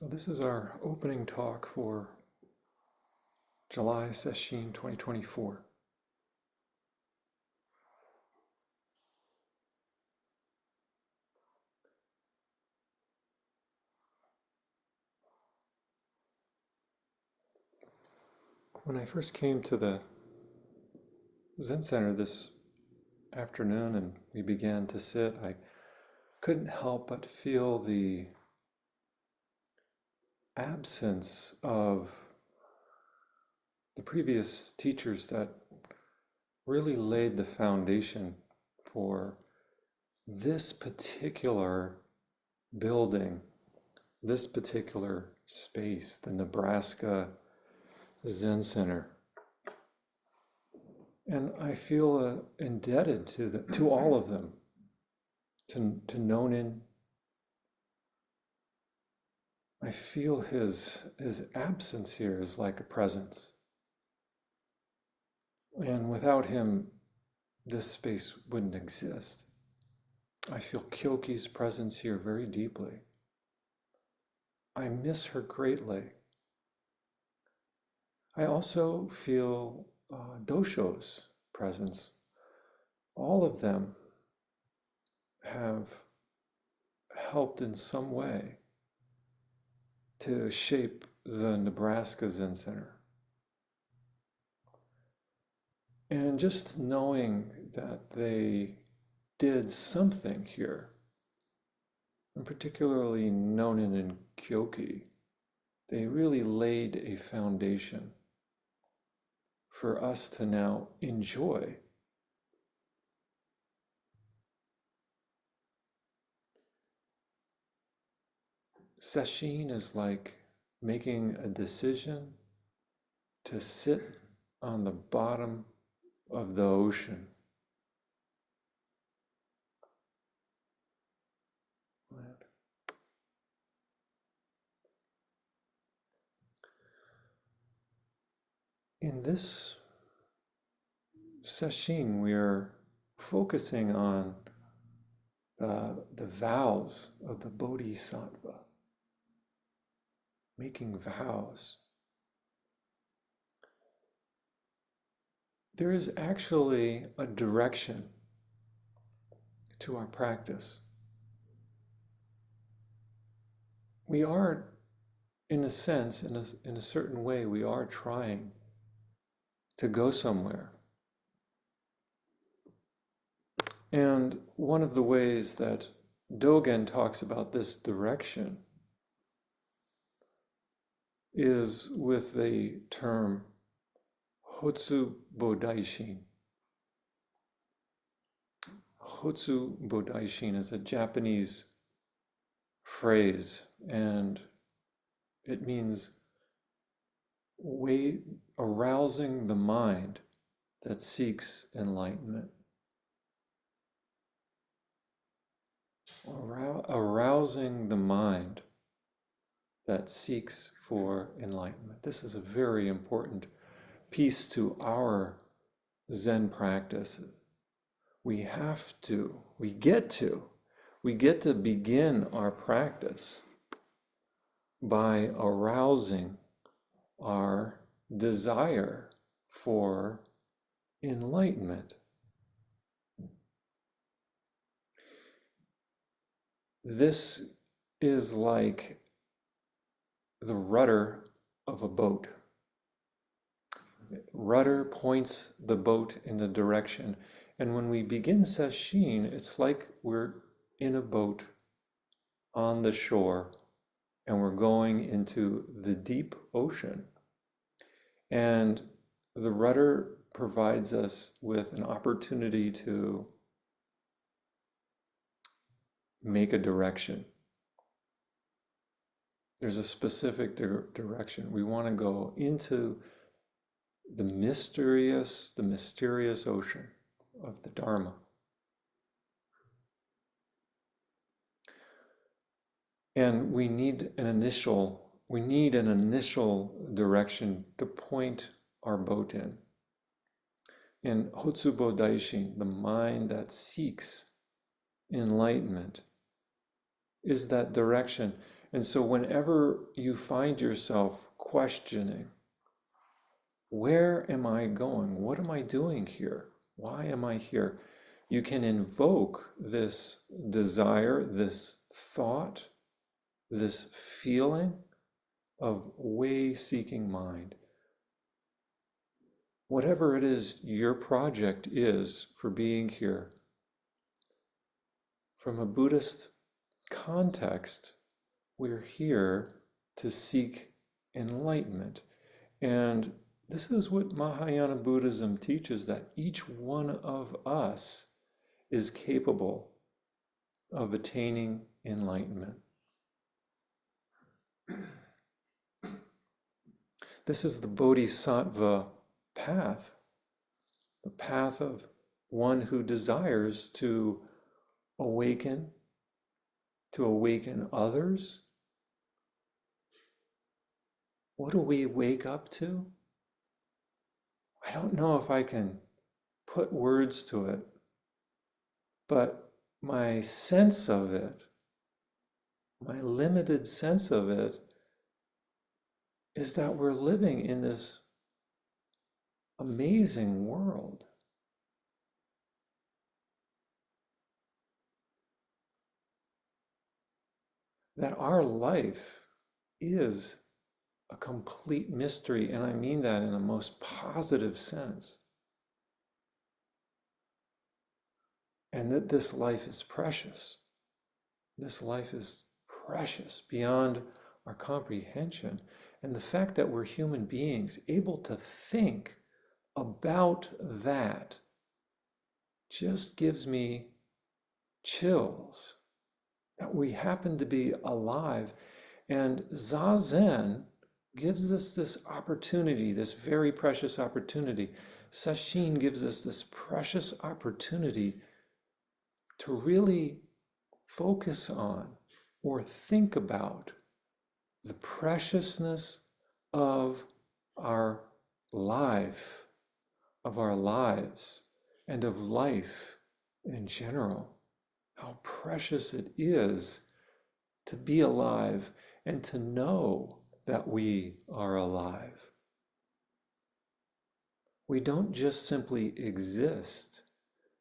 So this is our opening talk for July Sesshin 2024. When I first came to the Zen Center this afternoon and we began to sit, I couldn't help but feel the absence of the previous teachers that really laid the foundation for this particular building, this particular space, the Nebraska Zen Center. And I feel indebted to all of them, to Nonin. I feel his absence here is like a presence. And without him, this space wouldn't exist. I feel Kyoki's presence here very deeply. I miss her greatly. I also feel Dosho's presence. All of them have helped in some way to shape the Nebraska Zen Center. And just knowing that they did something here, and particularly Nonin and Kyoki, they really laid a foundation for us to now enjoy. Sesshin is like making a decision to sit on the bottom of the ocean. In this Sesshin, we are focusing on the vows of the Bodhisattva, making vows. There is actually a direction to our practice. We are, in a sense, in a certain way, we are trying to go somewhere. And one of the ways that Dogen talks about this direction is with the term Hotsu Bodaishin. Hotsu Bodaishin is a Japanese phrase, and it means arousing the mind that seeks enlightenment. Arousing the mind that seeks for enlightenment. This is a very important piece to our Zen practice. We get to begin our practice by arousing our desire for enlightenment. This is like the rudder of a boat. Rudder points the boat in a direction. And when we begin Sesshin, it's like we're in a boat on the shore and we're going into the deep ocean. And the rudder provides us with an opportunity to make a direction. There's a specific direction. We want to go into the mysterious ocean of the Dharma. And we need an initial direction to point our boat in. In Hotsubo Daishin, the mind that seeks enlightenment, is that direction. And so whenever you find yourself questioning, where am I going? What am I doing here? Why am I here? You can invoke this desire, this thought, this feeling of way-seeking mind. Whatever it is your project is for being here, from a Buddhist context, we're here to seek enlightenment. And this is what Mahayana Buddhism teaches, that each one of us is capable of attaining enlightenment. This is the Bodhisattva path, the path of one who desires to awaken others. What do we wake up to? I don't know if I can put words to it, but my sense of it, my limited sense of it, is that we're living in this amazing world. That our life is a complete mystery, and I mean that in a most positive sense. And that this life is precious. This life is precious beyond our comprehension. And the fact that we're human beings able to think about that just gives me chills, that we happen to be alive. And Zazen gives us this opportunity, this very precious opportunity. Sesshin gives us this precious opportunity to really focus on or think about the preciousness of our life, of our lives, and of life in general. How precious it is to be alive and to know that we are alive. We don't just simply exist,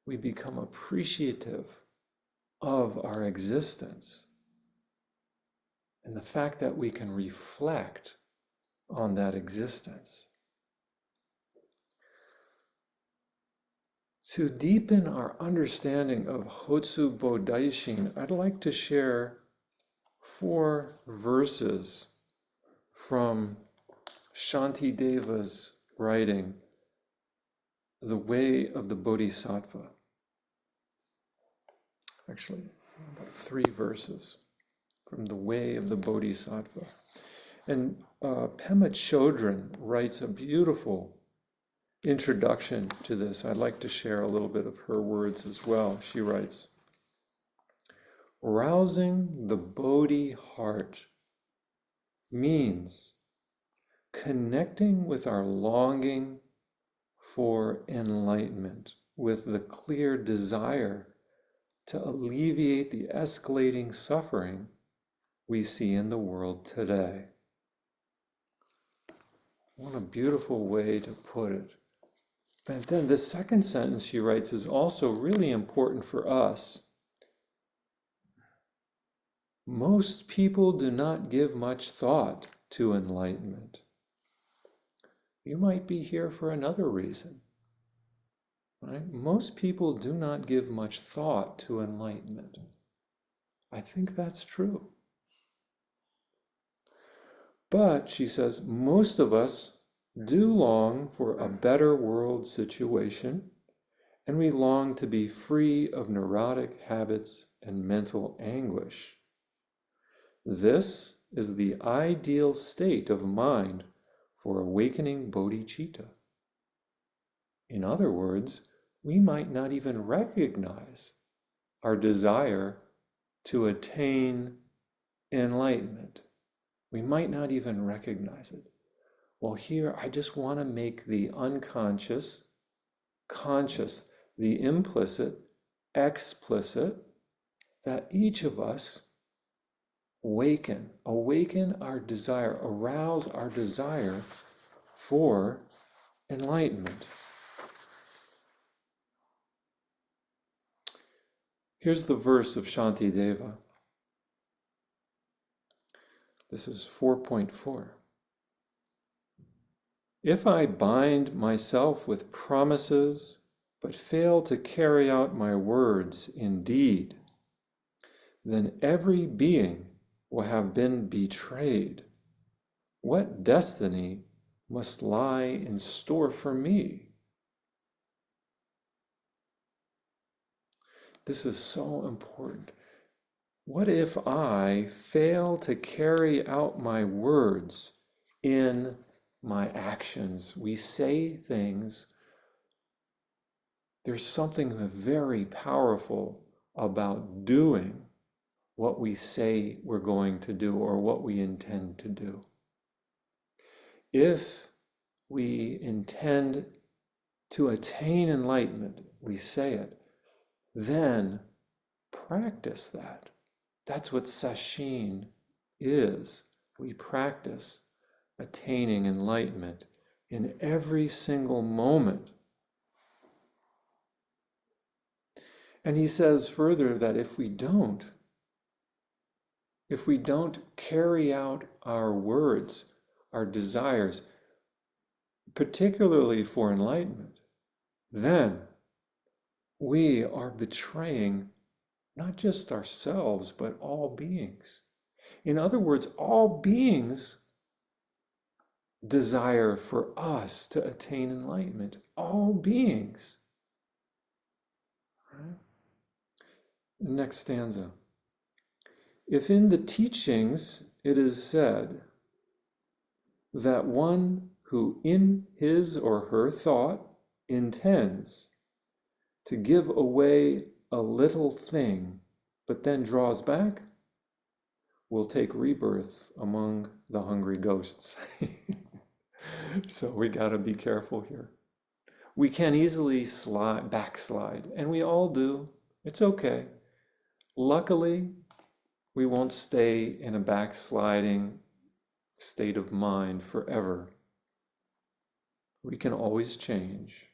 we become appreciative of our existence. And the fact that we can reflect on that existence. To deepen our understanding of Hotsu Bodaishin, I'd like to share 4 verses from Shantideva's writing, The Way of the Bodhisattva. Actually, about 3 verses from The Way of the Bodhisattva. And Pema Chodron writes a beautiful introduction to this. I'd like to share a little bit of her words as well. She writes, rousing the Bodhi heart means connecting with our longing for enlightenment, with the clear desire to alleviate the escalating suffering we see in the world today. What a beautiful way to put it. And then the second sentence she writes is also really important for us. Most people do not give much thought to enlightenment. You might be here for another reason, right? Most people do not give much thought to enlightenment. I think that's true. But, she says, most of us do long for a better world situation, and we long to be free of neurotic habits and mental anguish. This is the ideal state of mind for awakening bodhicitta. In other words, we might not even recognize our desire to attain enlightenment. We might not even recognize it. Well, here I just want to make the unconscious conscious, the implicit explicit, that each of us awaken our desire, arouse our desire for enlightenment. Here's the verse of Shantideva. This is 4.4. If I bind myself with promises, but fail to carry out my words in deed, then every being will have been betrayed. What destiny must lie in store for me? This is so important. What if I fail to carry out my words in my actions? We say things. There's something very powerful about doing what we say we're going to do or what we intend to do. If we intend to attain enlightenment, we say it, then practice that. That's what Sesshin is. We practice attaining enlightenment in every single moment. And he says further that if we don't carry out our words, our desires, particularly for enlightenment, then we are betraying not just ourselves, but all beings. In other words, all beings desire for us to attain enlightenment. All beings. Right? Next stanza. If in the teachings it is said that one who in his or her thought intends to give away a little thing, but then draws back, will take rebirth among the hungry ghosts. So we got to be careful here. We can easily backslide, and we all do. It's okay. Luckily, we won't stay in a backsliding state of mind forever. We can always change.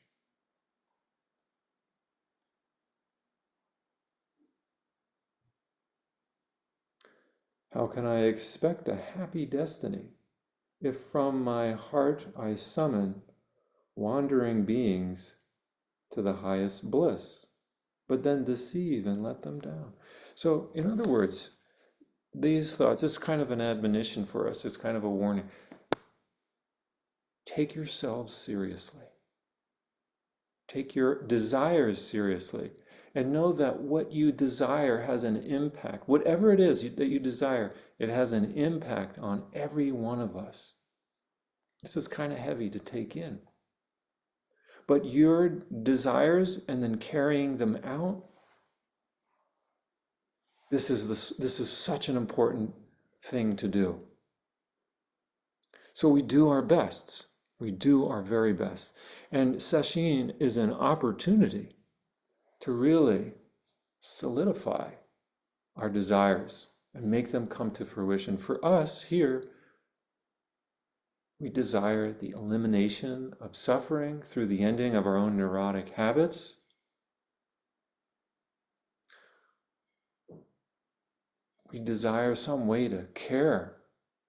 How can I expect a happy destiny if from my heart I summon wandering beings to the highest bliss, but then deceive and let them down? So, in other words, these thoughts, this is kind of an admonition for us. It's kind of a warning. Take yourselves seriously. Take your desires seriously. And know that what you desire has an impact. Whatever it is that you desire, it has an impact on every one of us. This is kind of heavy to take in. But your desires and then carrying them out, this is such an important thing to do. So we do our best. We do our very best. And Sesshin is an opportunity to really solidify our desires and make them come to fruition. For us here, we desire the elimination of suffering through the ending of our own neurotic habits. We desire some way to care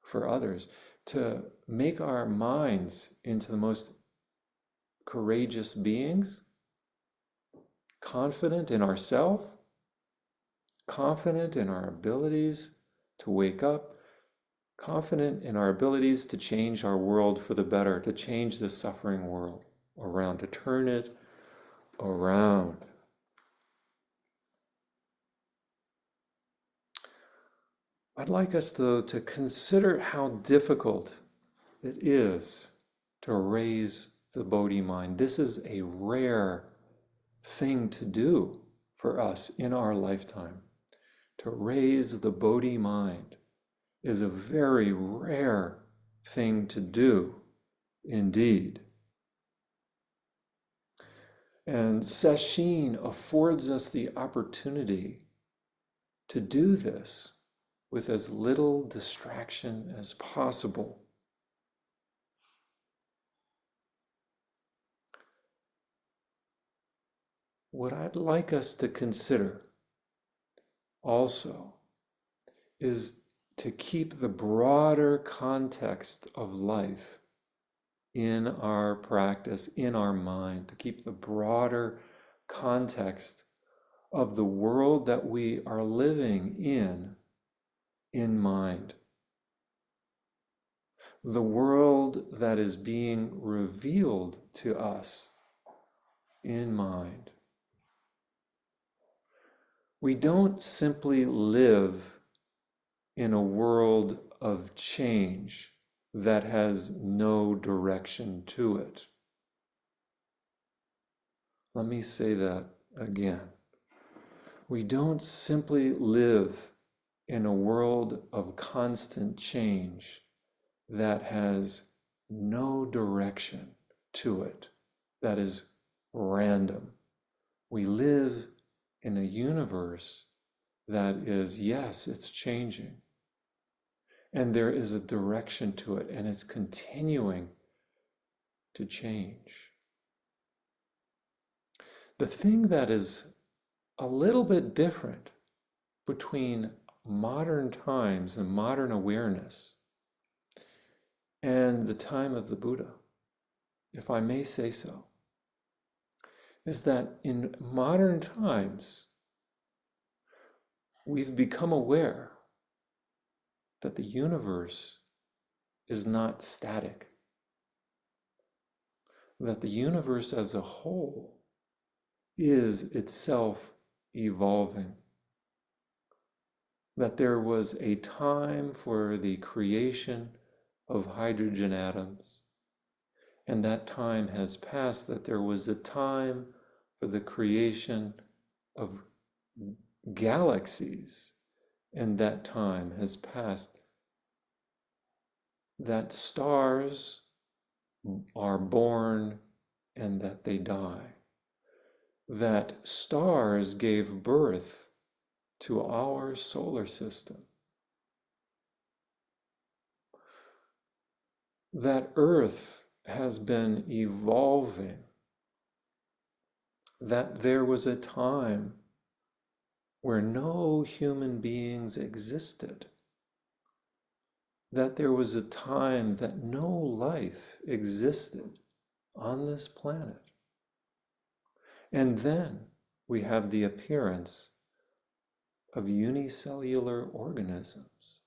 for others, to make our minds into the most courageous beings, confident in ourselves, confident in our abilities to wake up, confident in our abilities to change our world for the better, to change the suffering world around, to turn it around. I'd like us to consider how difficult it is to raise the Bodhi mind. This is a rare thing to do for us in our lifetime. To raise the Bodhi mind is a very rare thing to do indeed. And Sesshin affords us the opportunity to do this with as little distraction as possible. What I'd like us to consider also is to keep the broader context of life in our practice, in our mind, to keep the broader context of the world that we are living in mind. The world that is being revealed to us in mind. We don't simply live in a world of change that has no direction to it. Let me say that again. We don't simply live in a world of constant change that has no direction to it, that is random. We live in a universe that is, yes, it's changing. And there is a direction to it, and it's continuing to change. The thing that is a little bit different between modern times and modern awareness and the time of the Buddha, if I may say so, is that in modern times, we've become aware that the universe is not static, that the universe as a whole is itself evolving, that there was a time for the creation of hydrogen atoms, and that time has passed, that there was a time for the creation of galaxies, and that time has passed, that stars are born and that they die, that stars gave birth to our solar system, that Earth has been evolving, that there was a time where no human beings existed, that there was a time that no life existed on this planet. And then we have the appearance of unicellular organisms.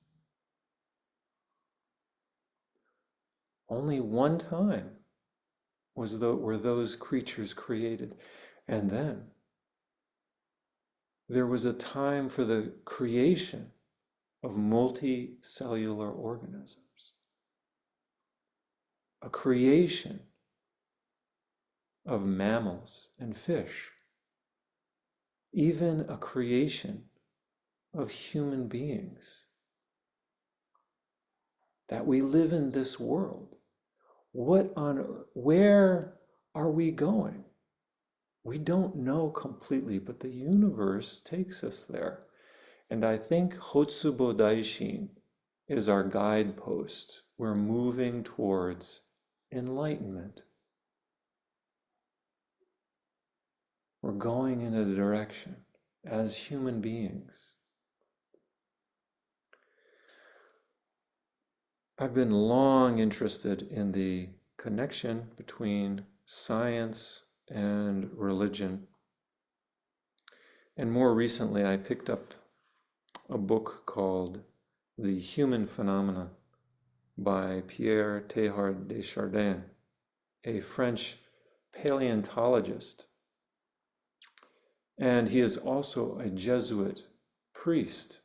Only one time were those creatures created. And then there was a time for the creation of multicellular organisms, a creation of mammals and fish, even a creation of human beings. That we live in this world. Where are we going? We don't know completely, but the universe takes us there. And I think Hotsubo Daishin is our guidepost. We're moving towards enlightenment. We're going in a direction as human beings. I've been long interested in the connection between science and religion. And more recently, I picked up a book called The Human Phenomenon by Pierre Teilhard de Chardin, a French paleontologist. And he is also a Jesuit priest.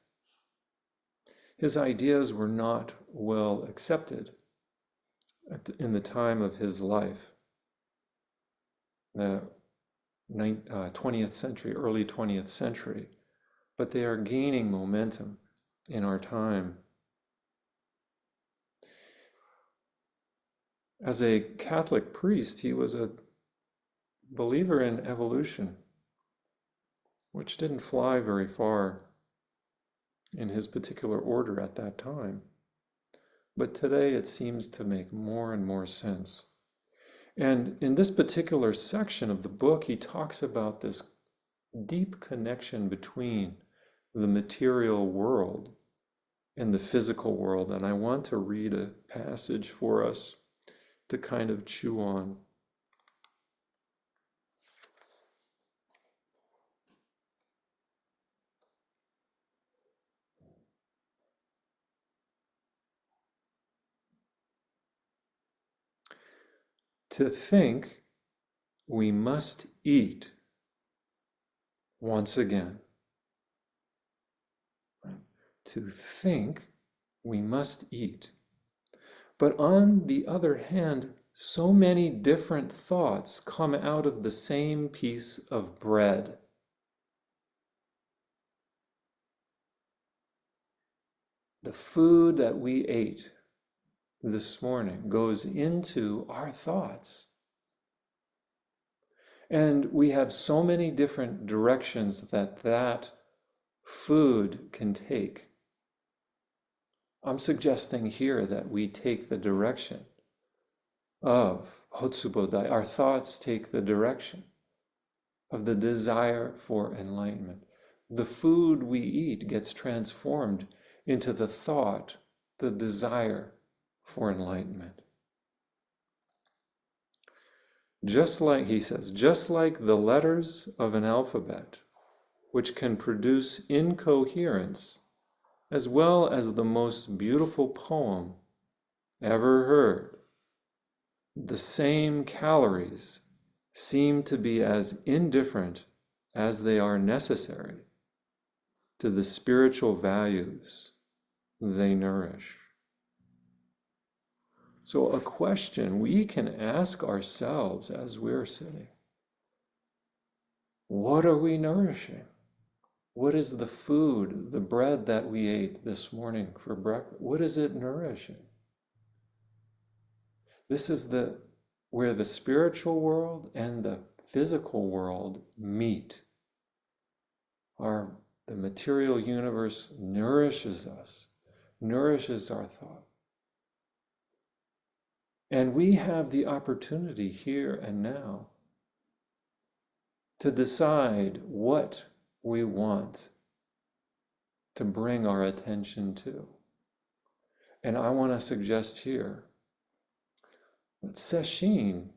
His ideas were not well accepted in the time of his life, the 20th century, early 20th century, but they are gaining momentum in our time. As a Catholic priest, he was a believer in evolution, which didn't fly very far in his particular order at that time. But today it seems to make more and more sense. And in this particular section of the book, he talks about this deep connection between the material world and the physical world. And I want to read a passage for us to kind of chew on. To think, we must eat once again. To think, we must eat. But on the other hand, so many different thoughts come out of the same piece of bread. The food that we ate this morning goes into our thoughts. And we have so many different directions that food can take. I'm suggesting here that we take the direction of Hotsubodai. Our thoughts take the direction of the desire for enlightenment. The food we eat gets transformed into the thought, the desire for enlightenment. Just like, he says, just like the letters of an alphabet, which can produce incoherence, as well as the most beautiful poem ever heard, the same calories seem to be as indifferent as they are necessary to the spiritual values they nourish. So a question we can ask ourselves as we're sitting: what are we nourishing? What is the food, the bread that we ate this morning for breakfast? What is it nourishing? This is where the spiritual world and the physical world meet. The material universe nourishes us, nourishes our thought. And we have the opportunity here and now to decide what we want to bring our attention to. And I want to suggest here that Sesshin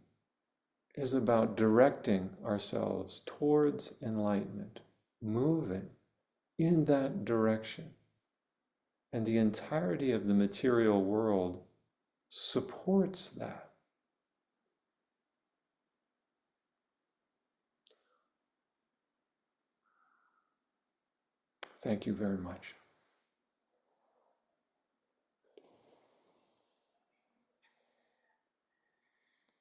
is about directing ourselves towards enlightenment, moving in that direction. And the entirety of the material world supports that. Thank you very much.